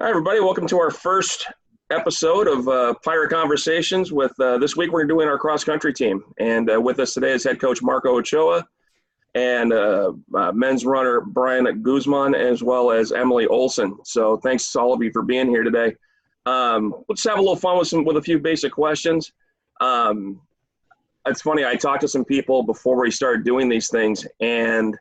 Hi, everybody. Welcome to our first episode of Pirate Conversations. With this week, we're doing our cross country team, and with us today is head coach Marco Ochoa and men's runner Brian Guzman, as well as Emily Olson. So, thanks to all of you for being here today. Let's have a little fun with a few basic questions. Um, it's funny. I talked to some people before we started doing these things, and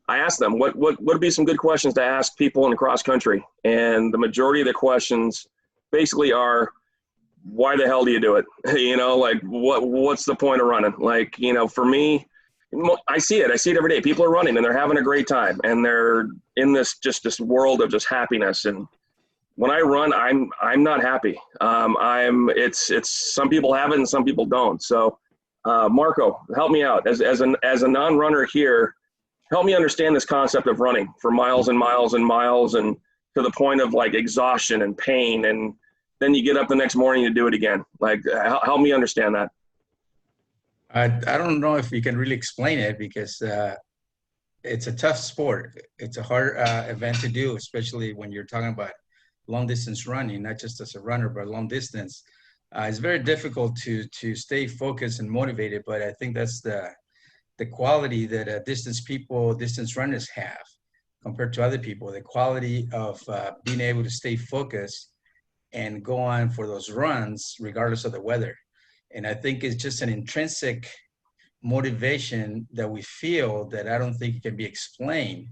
I asked them what would be some good questions to ask people in cross country, and the majority of the questions basically are, why the hell do you do it? Like what's the point of running? Like, for me, I see it every day. People are running and they're having a great time and they're in this world of just happiness. And when I run, I'm not happy. It's some people have it and some people don't. So, Marco, help me out as a non-runner here. Help me understand this concept of running for miles and miles and miles and to the point of like exhaustion and pain. And then you get up the next morning to do it again. Like, help me understand that. I don't know if we can really explain it because it's a tough sport. It's a hard event to do, especially when you're talking about long distance running, not just as a runner, but long distance. It's very difficult to stay focused and motivated, but I think that's the quality that distance runners have compared to other people, the quality of being able to stay focused and go on for those runs regardless of the weather. And I think it's just an intrinsic motivation that we feel that I don't think it can be explained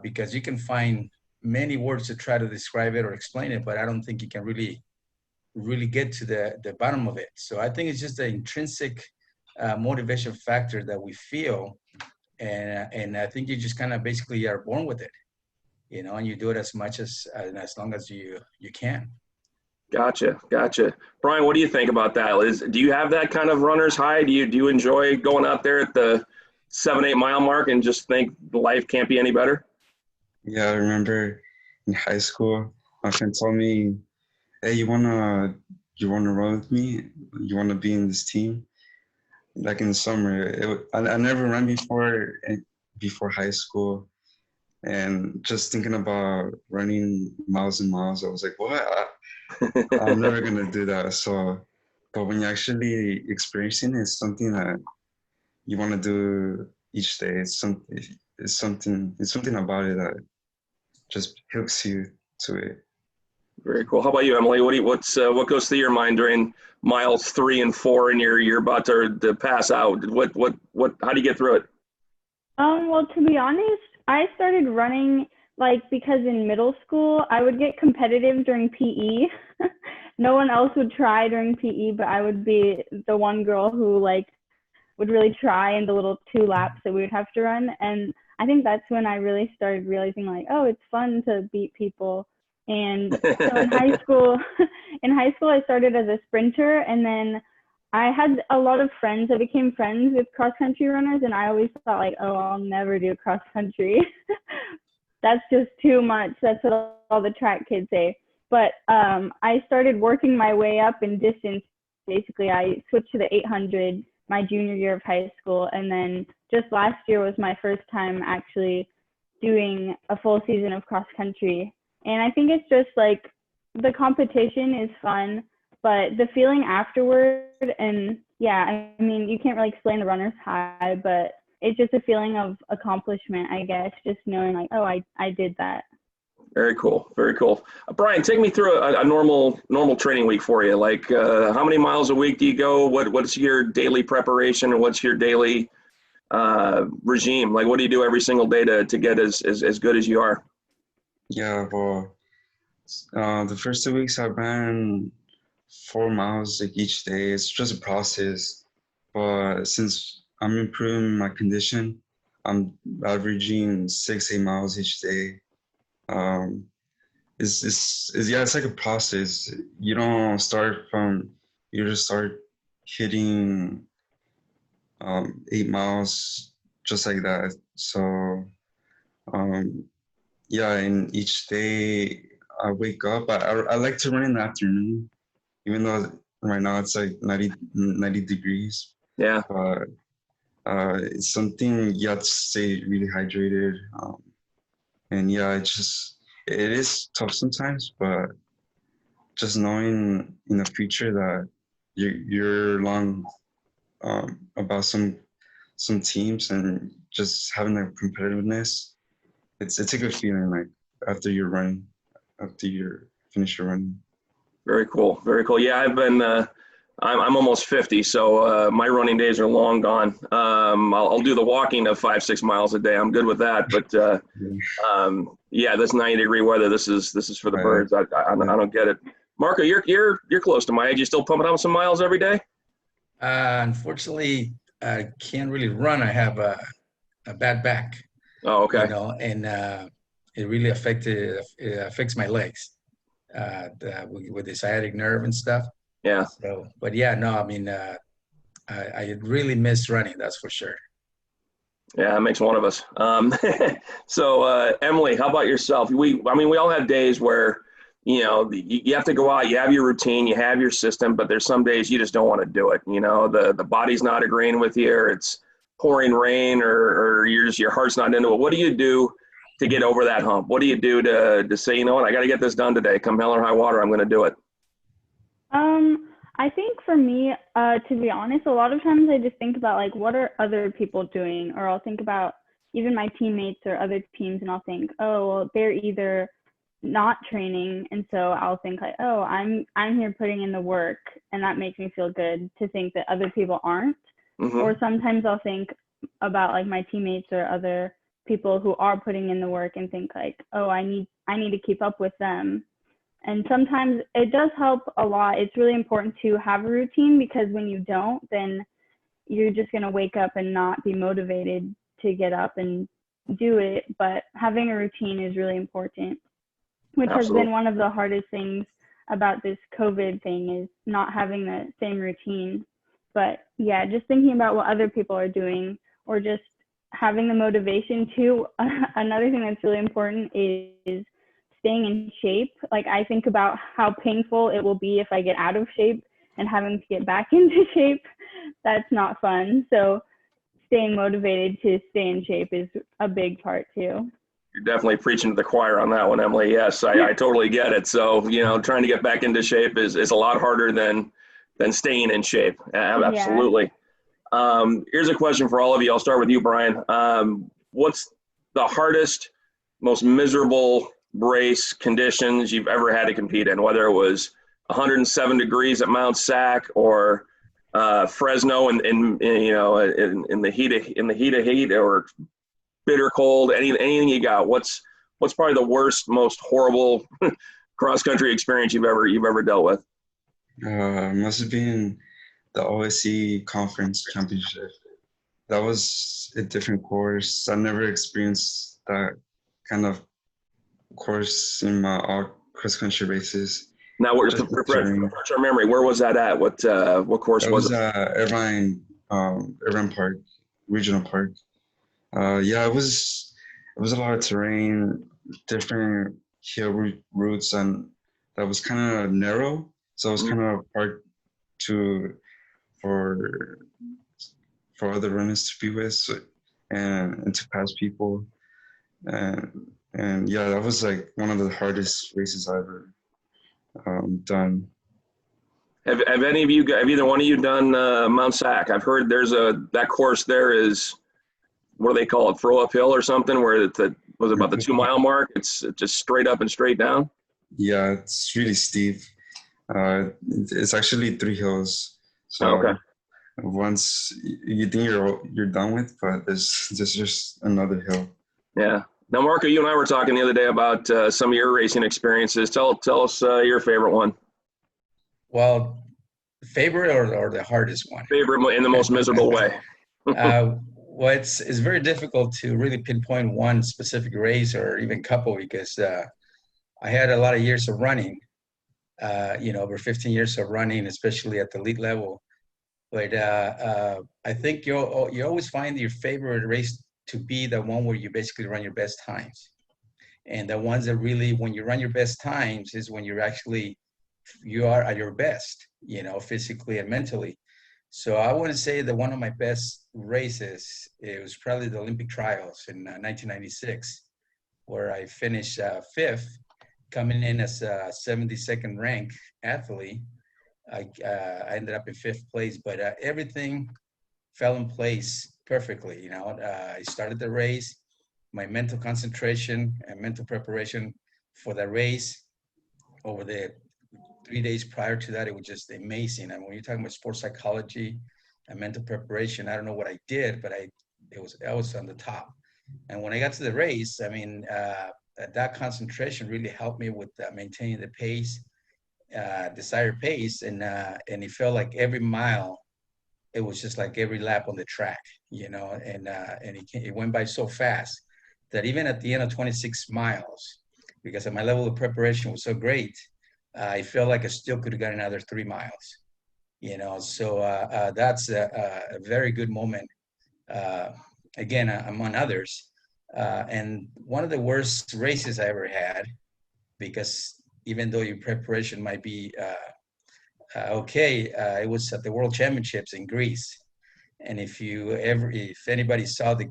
because you can find many words to try to describe it or explain it, but I don't think you can really get to the bottom of it. So I think it's just an intrinsic motivation factor that we feel, and I think you just kind of basically are born with it, and you do it as much as long as you can. Gotcha. Brian, what do you think about that? Do you have that kind of runner's high? Do you enjoy going out there at the 7-8 mile mark and just think life can't be any better? Yeah, I remember in high school, my friend told me, "Hey, you wanna run with me? You wanna be in this team?" Like in the summer, I never ran before high school, and just thinking about running miles and miles, I was like, "What? I'm never gonna do that." So, but when you're actually experiencing it, it's something that you want to do each day. It's something about it that just hooks you to it. Very cool. How about you, Emily? What goes through your mind during miles 3 and 4 and you're about to pass out? How do you get through it? Well, to be honest, I started running because in middle school I would get competitive during PE. No one else would try during PE, but I would be the one girl who would really try in the little 2 laps that we would have to run. And I think that's when I really started realizing oh, it's fun to beat people. And so in high school, I started as a sprinter, and then I had a lot of friends. I became friends with cross country runners, and I always thought oh, I'll never do cross country. That's just too much. That's what all the track kids say. But I started working my way up in distance. Basically, I switched to the 800 my junior year of high school, and then just last year was my first time actually doing a full season of cross country. And I think it's just the competition is fun, but the feeling afterward, and yeah, I mean, you can't really explain the runner's high, but it's just a feeling of accomplishment, I guess, just knowing oh, I did that. Very cool. Very cool. Brian, take me through a normal training week for you. How many miles a week do you go? What's your daily preparation, and what's your daily regime? What do you do every single day to get as good as you are? Yeah, well, the first 2 weeks I ran 4 miles each day. It's just a process, but since I'm improving my condition, I'm averaging 6-8 miles each day. Um, it's like a process. You don't start you just start hitting 8 miles just like that. So um, yeah, and each day I wake up. I like to run in the afternoon, even though right now it's like 90 degrees. Yeah. But it's something you have to stay really hydrated. And yeah, it is tough sometimes, but just knowing in the future that you're along about some teams and just having that competitiveness, it's a good feeling. Like after you're running, after you're finish your running. Very cool. Very cool. Yeah, I've been. I'm almost 50, so my running days are long gone. I'll do the walking of 5-6 miles a day. I'm good with that. But yeah, this 90-degree weather, this is for the birds. I don't get it. Marco, you're close to my age. You still pumping out some miles every day? Unfortunately, I can't really run. I have a bad back. Oh, okay. And it really affects my legs with the sciatic nerve and stuff. Yeah. So, but yeah, no, I mean, I really miss running. That's for sure. Yeah, that makes one of us. So, Emily, how about yourself? We all have days where, you have to go out, you have your routine, you have your system, but there's some days you just don't want to do it. The body's not agreeing with you, or it's pouring rain, or your heart's not into it. What do you do to get over that hump? What do you do to say, you know what, I got to get this done today. Come hell or high water, I'm going to do it. I think for me, to be honest, a lot of times I just think about like, what are other people doing? Or I'll think about even my teammates or other teams, and I'll think, oh, well, they're either not training, and so I'll think like, oh, I'm here putting in the work, and that makes me feel good to think that other people aren't. Mm-hmm. Or sometimes I'll think about like my teammates or other people who are putting in the work and think like, oh, I need to keep up with them. And sometimes it does help a lot. It's really important to have a routine, because when you don't, then you're just going to wake up and not be motivated to get up and do it. But having a routine is really important, which Absolutely. has been one of the hardest things about this COVID thing, is not having the same routine. But yeah, just thinking about what other people are doing, or just having the motivation to. Another thing that's really important is staying in shape. Like, I think about how painful it will be if I get out of shape and having to get back into shape. That's not fun. So staying motivated to stay in shape is a big part too. You're definitely preaching to the choir on that one, Emily. Yes, I totally get it. So, trying to get back into shape is a lot harder than staying in shape. Absolutely. Yeah. Here's a question for all of you. I'll start with you, Brian. What's the hardest, most miserable race conditions you've ever had to compete in, whether it was 107 degrees at Mount Sac or Fresno in the heat of heat, or bitter cold, anything you got? What's probably the worst, most horrible cross country experience you've ever dealt with? Must have been the OSC conference championship. That was a different course. I never experienced that kind of course in my all cross country races. Now, refresh our memory. Where was that at? What course was it? Irvine Park, Regional Park. Yeah, it was a lot of terrain, different hill routes, and that was kind of narrow. So it was kind of hard for other runners to be with, and to pass people. And yeah, that was like one of the hardest races I ever done. Have either one of you done Mount Sac? I've heard there's that course there is, what do they call it, throw uphill or something, where was about the 2 mile mark? It's just straight up and straight down. Yeah, it's really steep. It's actually 3 hills. So okay. Once you think you're done with, but there's just another hill. Yeah. Now, Marco, you and I were talking the other day about some of your racing experiences. Tell us your favorite one. Well, favorite or the hardest one? Favorite in the most miserable way. Well, it's very difficult to really pinpoint one specific race or even couple, because I had a lot of years of running, over 15 years of running, especially at the elite level. But I think you always find your favorite race to be the one where you basically run your best times. And the ones that really, when you run your best times, is when you are at your best, physically and mentally. So I want to say that one of my best races, it was probably the Olympic trials in 1996. where I finished fifth, coming in as a 72nd ranked athlete. I ended up in fifth place, but everything fell in place perfectly. You know, I started the race, my mental concentration and mental preparation for the race over the 3 days prior to that, it was just amazing. And when you're talking about sports psychology and mental preparation, I don't know what I did, but I was on the top. And when I got to the race, I mean, that concentration really helped me with maintaining the pace, desired pace, and it felt like every mile, it was just like every lap on the track, you know, and it went by so fast that even at the end of 26 miles, because my level of preparation was so great, I felt like I still could have got another 3 miles, you know. So that's a very good moment. Again, among others. And one of the worst races I ever had, because even though your preparation might be okay, it was at the World Championships in Greece. And if anybody saw the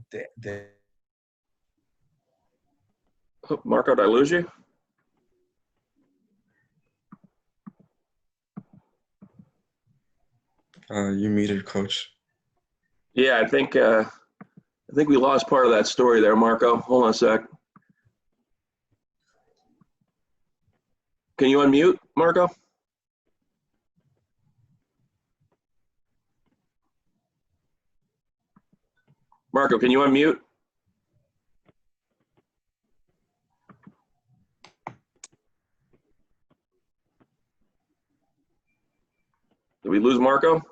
Marco, did I lose you? You muted, Coach. Yeah, I think we lost part of that story there, Marco. Hold on a sec. Can you unmute, Marco? Marco, can you unmute? Did we lose Marco?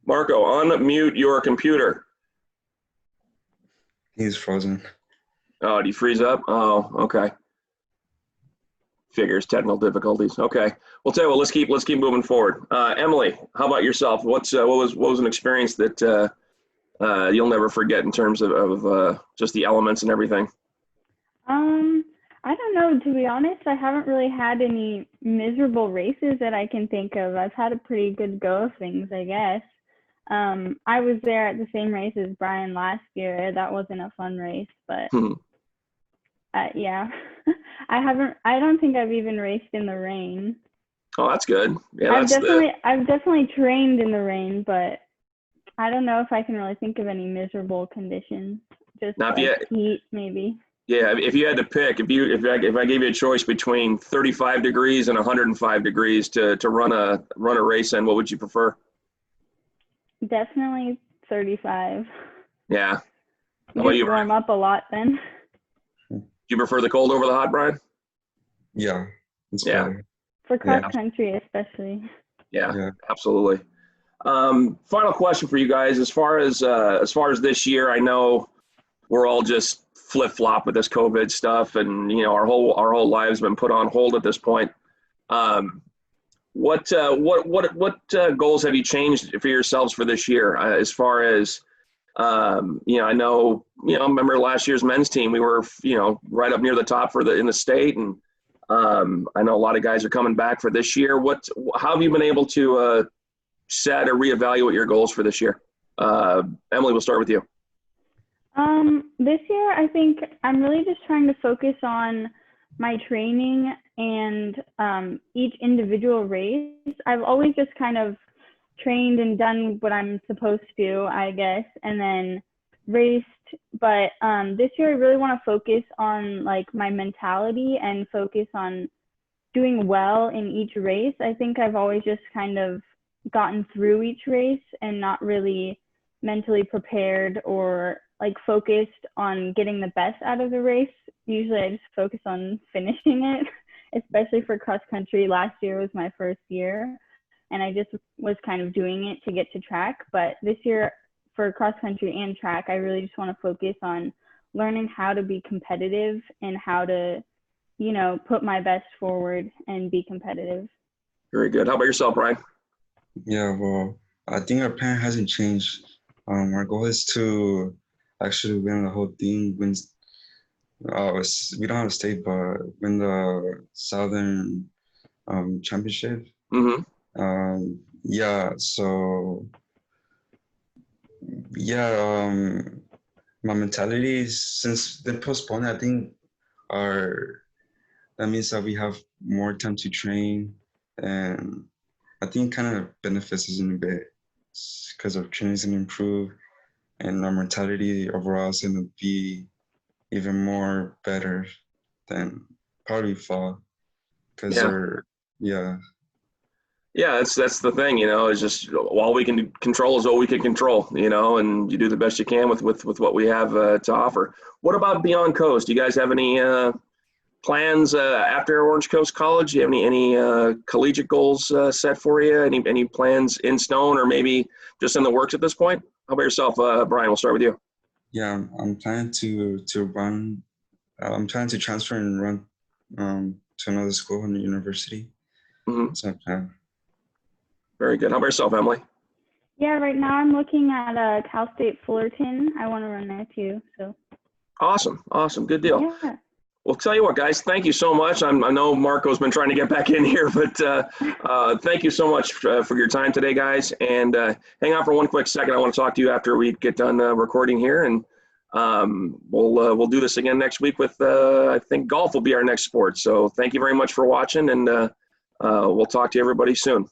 Marco, unmute your computer. He's frozen. Oh, did he freeze up? Oh, okay. Figures, technical difficulties. Okay. Well, tell you what, let's keep moving forward. Emily, how about yourself? What was an experience that you'll never forget in terms of just the elements and everything? I don't know. To be honest, I haven't really had any miserable races that I can think of. I've had a pretty good go of things, I guess. I was there at the same race as Brian last year. That wasn't a fun race, but yeah. I don't think I've even raced in the rain. Oh, that's good. Yeah, I've definitely trained in the rain, but I don't know if I can really think of any miserable conditions. Just Now, like heat, maybe. Yeah, if you had to pick, if I gave you a choice between 35 degrees and 105 degrees to run a race in, what would you prefer? Definitely 35. Yeah. You just warm up a lot then. Do you prefer the cold over the hot, Brian? Yeah, it's better. For cross country especially. Yeah, absolutely. Final question for you guys. As far as this year, I know we're all just flip-flop with this COVID stuff, and you know our whole lives have been put on hold at this point. What goals have you changed for yourselves for this year? As far as I know, remember last year's men's team, we were right up near the top in the state, and I know a lot of guys are coming back for this year. How have you been able to set or reevaluate your goals for this year? Emily, we'll start with you. This year, I think I'm really just trying to focus on my training and each individual race. I've always just kind of trained and done what I'm supposed to, I guess, and then raced. But this year, I really want to focus on like my mentality and focus on doing well in each race. I think I've always just kind of gotten through each race and not really mentally prepared or like focused on getting the best out of the race. Usually I just focus on finishing it, especially for cross country. Last year was my first year and I just was kind of doing it to get to track. But this year for cross country and track, I really just want to focus on learning how to be competitive and how to, put my best forward and be competitive. Very good. How about yourself, Brian? Yeah, well, I think our plan hasn't changed. Our goal is to actually win the whole thing. We don't have a state, but win the Southern Championship. Mm-hmm. Yeah. So yeah. my mentality is, since they postponed, I think that means that we have more time to train, and I think kind of benefits us in a bit because our training's gonna improve and our mentality overall is gonna be even more better than probably fall because Yeah. yeah. Yeah, that's the thing, is just all we can control is what we can control, and you do the best you can with what we have to offer. What about beyond coast? Do you guys have any plans after Orange Coast College? Do you have any collegiate goals set for you? Any plans in stone or maybe just in the works at this point? How about yourself, Brian? We'll start with you. Yeah, I'm planning to run. I'm planning to transfer and run to another school in the university. Mm-hmm. So Very good. How about yourself, Emily? Yeah, right now I'm looking at Cal State Fullerton. I want to run there too. So. Awesome. Good deal. Yeah. Well, tell you what, guys, thank you so much. I know Marco's been trying to get back in here, but thank you so much for your time today, guys. And hang on for one quick second. I want to talk to you after we get done recording here, and we'll do this again next week with I think golf will be our next sport. So thank you very much for watching, and we'll talk to everybody soon.